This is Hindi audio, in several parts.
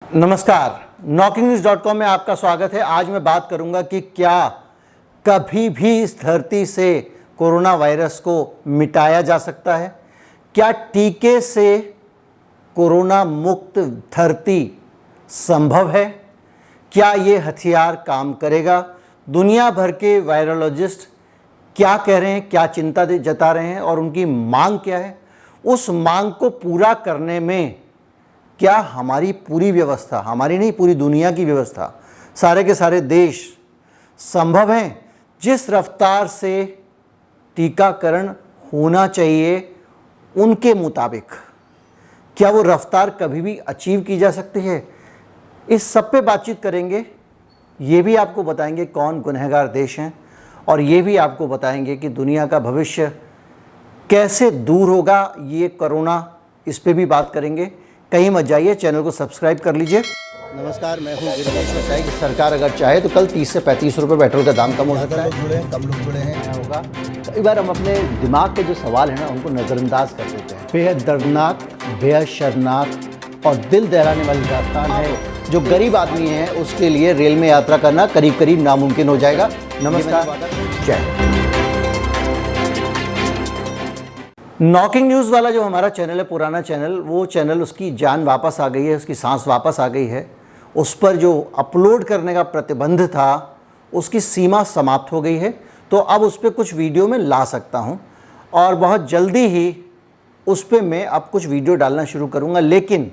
नमस्कार, knocking-news.com में आपका स्वागत है। आज मैं बात करूंगा कि क्या कभी भी इस धरती से कोरोना वायरस को मिटाया जा सकता है। क्या टीके से कोरोना मुक्त धरती संभव है? क्या ये हथियार काम करेगा? दुनिया भर के वायरोलॉजिस्ट क्या कह रहे हैं, क्या चिंता जता रहे हैं और उनकी मांग क्या है? उस मांग को पूरा करने में क्या हमारी पूरी व्यवस्था, हमारी नहीं पूरी दुनिया की व्यवस्था, सारे के सारे देश संभव हैं? जिस रफ्तार से टीकाकरण होना चाहिए उनके मुताबिक क्या वो रफ्तार कभी भी अचीव की जा सकती है? इस सब पे बातचीत करेंगे। ये भी आपको बताएंगे कौन गुनहगार देश हैं और ये भी आपको बताएंगे कि दुनिया का भविष्य कैसे दूर होगा ये कोरोना, इस पे भी बात करेंगे। कहीं मत जाइए, चैनल को सब्सक्राइब कर लीजिए। नमस्कार, मैं हूँ गिरीश। बताइए कि सरकार अगर चाहे तो कल 30 से 35 रुपये पेट्रोल का दाम कम हो सकता है। कम लोग जुड़े हैं होगा। कई बार हम अपने दिमाग के जो सवाल हैं ना उनको नज़रअंदाज कर देते हैं। बेहद दर्दनाक, बेहद शर्मनाक और दिल दहलाने वाली दास्तान है। जो गरीब आदमी है उसके लिए रेल में यात्रा करना करीब करीब नामुमकिन हो जाएगा। नमस्कार, जय। नॉकिंग न्यूज़ वाला जो हमारा चैनल है, पुराना चैनल, वो चैनल उसकी जान वापस आ गई है, उसकी सांस वापस आ गई है। उस पर जो अपलोड करने का प्रतिबंध था उसकी सीमा समाप्त हो गई है, तो अब उस पर कुछ वीडियो मैं ला सकता हूं और बहुत जल्दी ही उस पर मैं अब कुछ वीडियो डालना शुरू करूंगा। लेकिन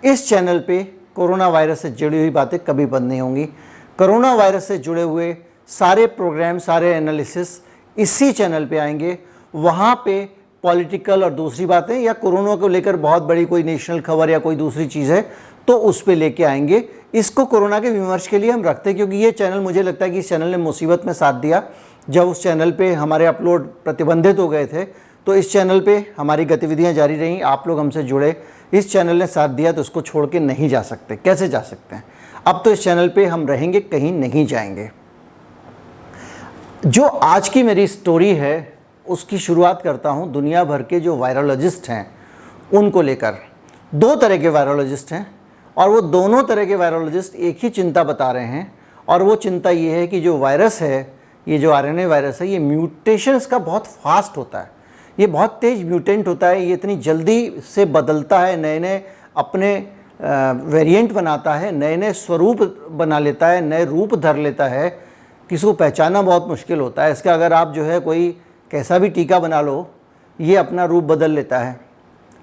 इस चैनल पे कोरोना वायरस से जुड़ी हुई बातें कभी बंद नहीं होंगी। कोरोना वायरस से जुड़े हुए सारे प्रोग्राम, सारे एनालिसिस इसी चैनल पे आएंगे। वहाँ पे पॉलिटिकल और दूसरी बातें या कोरोना को लेकर बहुत बड़ी कोई नेशनल खबर या कोई दूसरी चीज़ है तो उस पे लेके आएंगे। इसको कोरोना के विमर्श के लिए हम रखते हैं क्योंकि ये चैनल, मुझे लगता है कि इस चैनल ने मुसीबत में साथ दिया। जब उस चैनल पे हमारे अपलोड प्रतिबंधित हो गए थे तो इस चैनल पे हमारी गतिविधियाँ जारी रहीं, आप लोग हमसे जुड़े, इस चैनल ने साथ दिया, तो उसको छोड़ के नहीं जा सकते। कैसे जा सकते हैं? अब तो इस चैनल पर हम रहेंगे, कहीं नहीं जाएंगे। जो आज की मेरी स्टोरी है उसकी शुरुआत करता हूं दुनिया भर के जो वायरोलॉजिस्ट हैं उनको लेकर। दो तरह के वायरोलॉजिस्ट हैं और वो दोनों तरह के वायरोलॉजिस्ट एक ही चिंता बता रहे हैं और वो चिंता ये है कि जो वायरस है, ये जो आरएनए वायरस है, ये म्यूटेशन इसका बहुत फास्ट होता है, ये बहुत तेज़ म्यूटेंट होता है, ये इतनी जल्दी से बदलता है, नए नए अपने वेरिएंट बनाता है, नए नए स्वरूप बना लेता है, नए रूप धर लेता है, किसी को पहचानना बहुत मुश्किल होता है इसका। अगर आप जो है कोई कैसा भी टीका बना लो, ये अपना रूप बदल लेता है।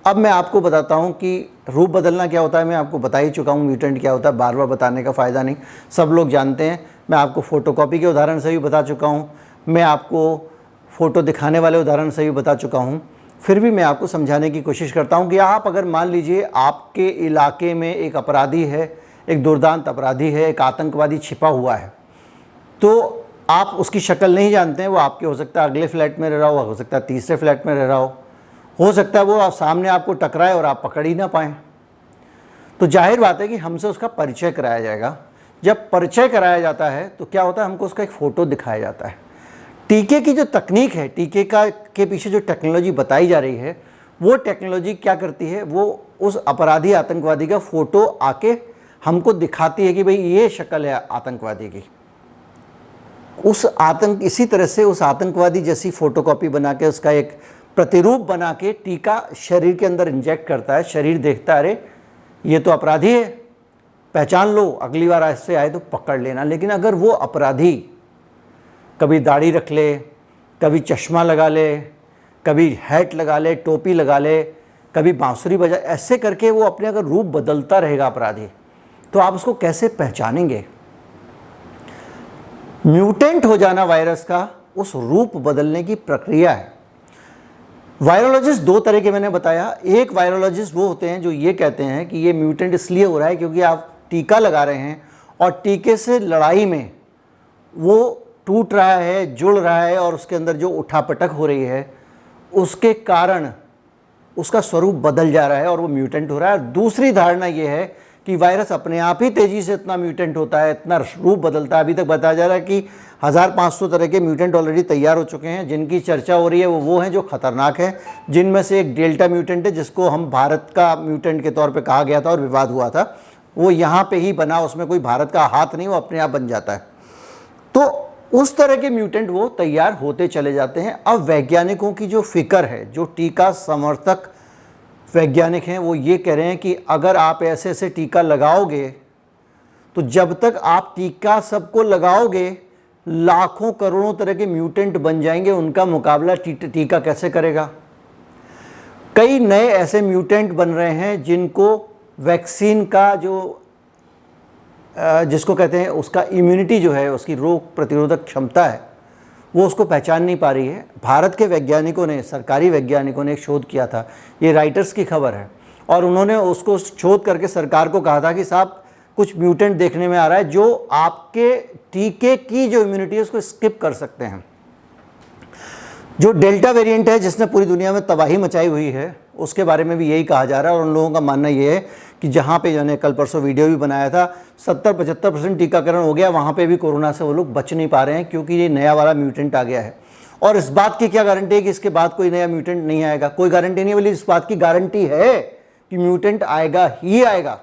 अब मैं आपको बताता हूँ कि रूप बदलना क्या होता है। मैं आपको बता ही चुका हूँ म्यूटेंट क्या होता है, बार बार बताने का फ़ायदा नहीं, सब लोग जानते हैं। मैं आपको फ़ोटोकॉपी के उदाहरण से भी बता चुका हूँ, मैं आपको फ़ोटो दिखाने वाले उदाहरण से भी बता चुका हूँ। फिर भी मैं आपको समझाने की कोशिश करता हूँ कि आप अगर मान लीजिए आपके इलाके में एक अपराधी है, एक दुर्दांत अपराधी है, एक आतंकवादी छिपा हुआ है, तो आप उसकी शक्ल नहीं जानते हैं। वो आपके हो सकता है अगले फ्लैट में रह रहा हो सकता है तीसरे फ्लैट में रह रहा हो सकता है वो सामने आपको टकराए और आप पकड़ ही ना पाएँ। तो जाहिर बात है कि हमसे उसका परिचय कराया जाएगा। जब परिचय कराया जाता है तो क्या होता है, हमको उसका एक फ़ोटो दिखाया जाता है। टीके की जो तकनीक है, टीके के पीछे जो टेक्नोलॉजी बताई जा रही है, वो टेक्नोलॉजी क्या करती है, वो उस अपराधी आतंकवादी का फ़ोटो आके हमको दिखाती है कि भाई ये शक्ल है आतंकवादी की। इसी तरह से उस आतंकवादी जैसी फ़ोटोकॉपी बना के, उसका एक प्रतिरूप बना के टीका शरीर के अंदर इंजेक्ट करता है। शरीर देखता है, अरे ये तो अपराधी है, पहचान लो, अगली बार ऐसे आए तो पकड़ लेना। लेकिन अगर वो अपराधी कभी दाढ़ी रख ले, कभी चश्मा लगा ले, कभी हैट लगा ले, टोपी लगा ले, कभी बांसुरी बजा, ऐसे करके वो अपने अगर रूप बदलता रहेगा अपराधी, तो आप उसको कैसे पहचानेंगे? म्यूटेंट हो जाना वायरस का उस रूप बदलने की प्रक्रिया है। वायरोलॉजिस्ट दो तरह के मैंने बताया। एक वायरोलॉजिस्ट वो होते हैं जो ये कहते हैं कि ये म्यूटेंट इसलिए हो रहा है क्योंकि आप टीका लगा रहे हैं और टीके से लड़ाई में वो टूट रहा है, जुड़ रहा है और उसके अंदर जो उठापटक हो रही है उसके कारण उसका स्वरूप बदल जा रहा है और वो म्यूटेंट हो रहा है। दूसरी धारणा ये है कि वायरस अपने आप ही तेज़ी से इतना म्यूटेंट होता है, इतना रूप बदलता है। अभी तक बताया जा रहा है कि 1500 तरह के म्यूटेंट ऑलरेडी तैयार हो चुके हैं। जिनकी चर्चा हो रही है वो हैं जो ख़तरनाक हैं, जिनमें से एक डेल्टा म्यूटेंट है जिसको हम भारत का म्यूटेंट के तौर पे कहा गया था और विवाद हुआ था। वो यहाँ पे ही बना, उसमें कोई भारत का हाथ नहीं, वो अपने आप बन जाता है। तो उस तरह के म्यूटेंट वो तैयार होते चले जाते हैं। अब वैज्ञानिकों की जो फिक्र है, जो टीका समर्थक वैज्ञानिक हैं, वो ये कह रहे हैं कि अगर आप ऐसे ऐसे टीका लगाओगे तो जब तक आप टीका सबको लगाओगे लाखों करोड़ों तरह के म्यूटेंट बन जाएंगे, उनका मुकाबला टीका कैसे करेगा। कई नए ऐसे म्यूटेंट बन रहे हैं जिनको वैक्सीन का जो जिसको कहते हैं उसका इम्यूनिटी जो है, उसकी रोग प्रतिरोधक क्षमता है, वो उसको पहचान नहीं पा रही है। भारत के वैज्ञानिकों ने, सरकारी वैज्ञानिकों ने एक शोध किया था, ये राइटर्स की खबर है, और उन्होंने उसको शोध करके सरकार को कहा था कि साहब कुछ म्यूटेंट देखने में आ रहा है जो आपके टीके की जो इम्यूनिटी है उसको स्किप कर सकते हैं। जो डेल्टा वेरिएंट है जिसने पूरी दुनिया में तबाही मचाई हुई है, उसके बारे में भी यही कहा जा रहा है। और उन लोगों का मानना ये है कि जहाँ पे मैंने कल परसों वीडियो भी बनाया था, 70-75% टीकाकरण हो गया, वहाँ पे भी कोरोना से वो लोग बच नहीं पा रहे हैं क्योंकि ये नया वाला म्यूटेंट आ गया है। और इस बात की क्या गारंटी है कि इसके बाद कोई नया म्यूटेंट नहीं आएगा? कोई गारंटी नहीं है, बल्कि इस बात की गारंटी है कि म्यूटेंट आएगा ही आएगा।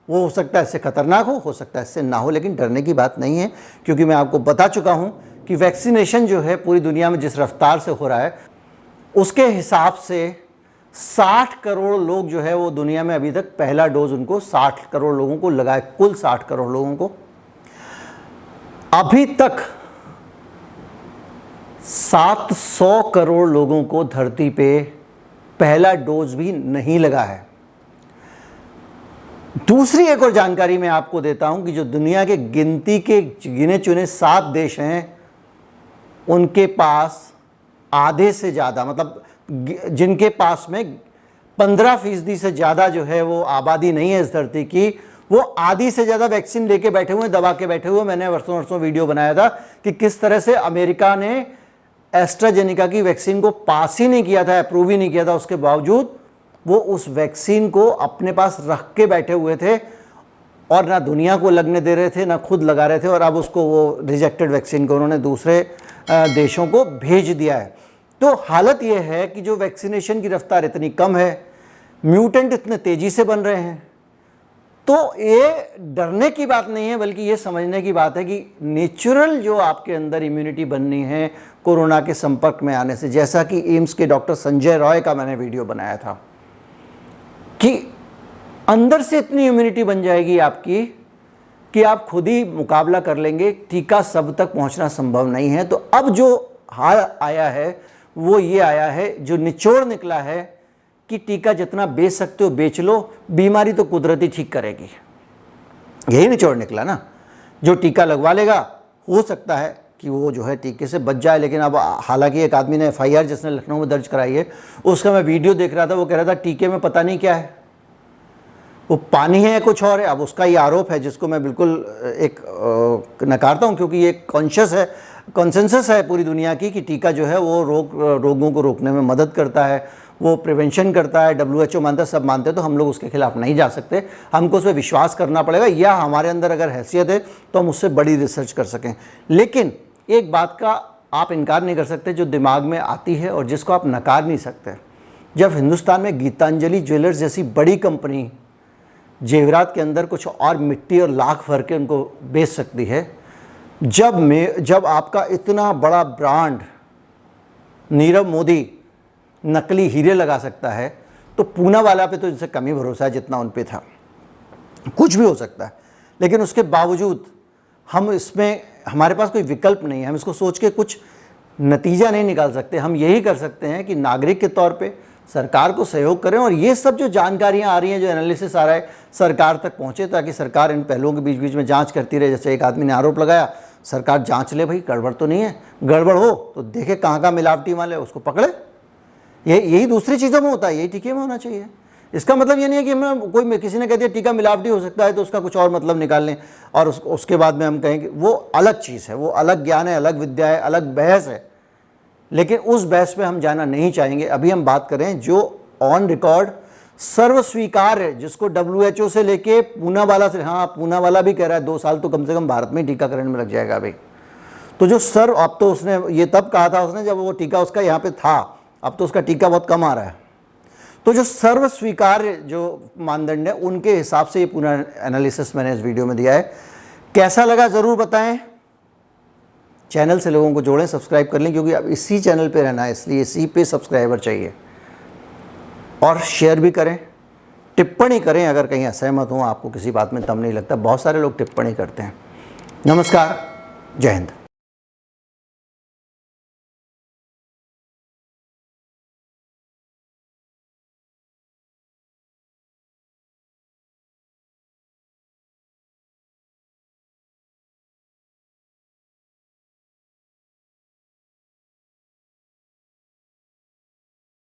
वो हो सकता है इससे खतरनाक हो सकता है इससे ना हो, लेकिन डरने की बात नहीं है, क्योंकि मैं आपको बता चुका हूँ कि वैक्सीनेशन जो है पूरी दुनिया में जिस रफ्तार से हो रहा है, उसके हिसाब से 60 करोड़ लोग जो है वो दुनिया में अभी तक पहला डोज उनको 60 करोड़ लोगों को लगा है, कुल 60 करोड़ लोगों को। अभी तक 700 करोड़ लोगों को धरती पे पहला डोज भी नहीं लगा है। दूसरी एक और जानकारी मैं आपको देता हूं कि जो दुनिया के गिनती के गिने चुने 7 देश हैं, उनके पास आधे से ज़्यादा, मतलब जिनके पास में 15% से ज़्यादा जो है वो आबादी नहीं है इस धरती की, वो आधी से ज़्यादा वैक्सीन लेके बैठे हुए, दबा के बैठे हुए। मैंने वर्षों वीडियो बनाया था कि किस तरह से अमेरिका ने एस्ट्राजेनिका की वैक्सीन को पास ही नहीं किया था, अप्रूव ही नहीं किया था, उसके बावजूद वो उस वैक्सीन को अपने पास रख के बैठे हुए थे और ना दुनिया को लगने दे रहे थे, ना खुद लगा रहे थे। और अब उसको, वो रिजेक्टेड वैक्सीन को उन्होंने दूसरे देशों को भेज दिया है। तो हालत ये है कि जो वैक्सीनेशन की रफ्तार इतनी कम है, म्यूटेंट इतने तेज़ी से बन रहे हैं, तो ये डरने की बात नहीं है, बल्कि ये समझने की बात है कि नेचुरल जो आपके अंदर इम्यूनिटी बननी है कोरोना के संपर्क में आने से, जैसा कि एम्स के डॉक्टर संजय रॉय का मैंने वीडियो बनाया था कि अंदर से इतनी इम्यूनिटी बन जाएगी आपकी कि आप खुद ही मुकाबला कर लेंगे। टीका सब तक पहुंचना संभव नहीं है। तो अब जो हाल आया है वो ये आया है, जो निचोड़ निकला है कि टीका जितना बेच सकते हो बेच लो, बीमारी तो कुदरती ठीक करेगी। यही निचोड़ निकला ना। जो टीका लगवा लेगा, हो सकता है कि वो जो है टीके से बच जाए। लेकिन अब हालांकि एक आदमी ने FIR जिसने लखनऊ में दर्ज कराई है, उसका मैं वीडियो देख रहा था, वो कह रहा था टीके में पता नहीं क्या है, वो पानी है कुछ और है। अब उसका ये आरोप है जिसको मैं बिल्कुल एक नकारता हूँ, क्योंकि ये कॉन्सेंसस है पूरी दुनिया की कि टीका जो है वो रोगों को रोकने में मदद करता है, वो प्रिवेंशन करता है। WHO मानता है, सब मानते हैं, तो हम लोग उसके खिलाफ नहीं जा सकते। हमको उस पर विश्वास करना पड़ेगा, या हमारे अंदर अगर हैसियत है तो हम उससे बड़ी रिसर्च कर सकें। लेकिन एक बात का आप इनकार नहीं कर सकते जो दिमाग में आती है और जिसको आप नकार नहीं सकते। जब हिंदुस्तान में गीतांजलि ज्वेलर्स जैसी बड़ी कंपनी जेवरात के अंदर कुछ और मिट्टी और लाख भर के उनको बेच सकती है, जब आपका इतना बड़ा ब्रांड नीरव मोदी नकली हीरे लगा सकता है, तो पूना वाला पे तो इनसे कम ही भरोसा है जितना उन पे था। कुछ भी हो सकता है, लेकिन उसके बावजूद हम इसमें, हमारे पास कोई विकल्प नहीं है। हम इसको सोच के कुछ नतीजा नहीं निकाल सकते। हम यही कर सकते हैं कि नागरिक के तौर पे सरकार को सहयोग करें, और ये सब जो जानकारियां आ रही हैं, जो एनालिसिस आ रहा है, सरकार तक पहुंचे, ताकि सरकार इन पहलुओं के बीच बीच में जांच करती रहे। जैसे एक आदमी ने आरोप लगाया, सरकार जांच ले, भाई गड़बड़ तो नहीं है, गड़बड़ हो तो देखे कहाँ मिलावटी माल है, उसको पकड़े। यही दूसरी चीज़ों में होता है, यही टीके में होना चाहिए। इसका मतलब ये नहीं है कि मैं किसी ने कह दिया टीका मिलावटी हो सकता है तो उसका कुछ और मतलब निकाल लें और उसके बाद में हम कहेंगे। वो अलग चीज़ है, वो अलग ज्ञान है, अलग विद्या है, अलग बहस है। लेकिन उस बहस में हम जाना नहीं चाहेंगे। अभी हम बात करें जो ऑन रिकॉर्ड सर्व स्वीकार है, जिसको WHO से लेके पूना वाला से, हाँ पूना वाला भी कह रहा है 2 साल तो कम से कम भारत में टीकाकरण में लग जाएगा अभी। तो जो अब तो उसने ये तब कहा था उसने जब वो टीका उसका यहाँ पे था, अब तो उसका टीका बहुत कम आ रहा है। तो जो सर्व स्वीकार्य जो मानदंड है उनके हिसाब से ये पूरा एनालिसिस मैंने इस वीडियो में दिया है। कैसा लगा ज़रूर बताएं। चैनल से लोगों को जोड़ें, सब्सक्राइब कर लें, क्योंकि अब इसी चैनल पे रहना है, इसलिए इसी पे सब्सक्राइबर चाहिए। और शेयर भी करें, टिप्पणी करें अगर कहीं असहमत हो, आपको किसी बात में दम नहीं लगता। बहुत सारे लोग टिप्पणी करते हैं। नमस्कार, जय हिंद।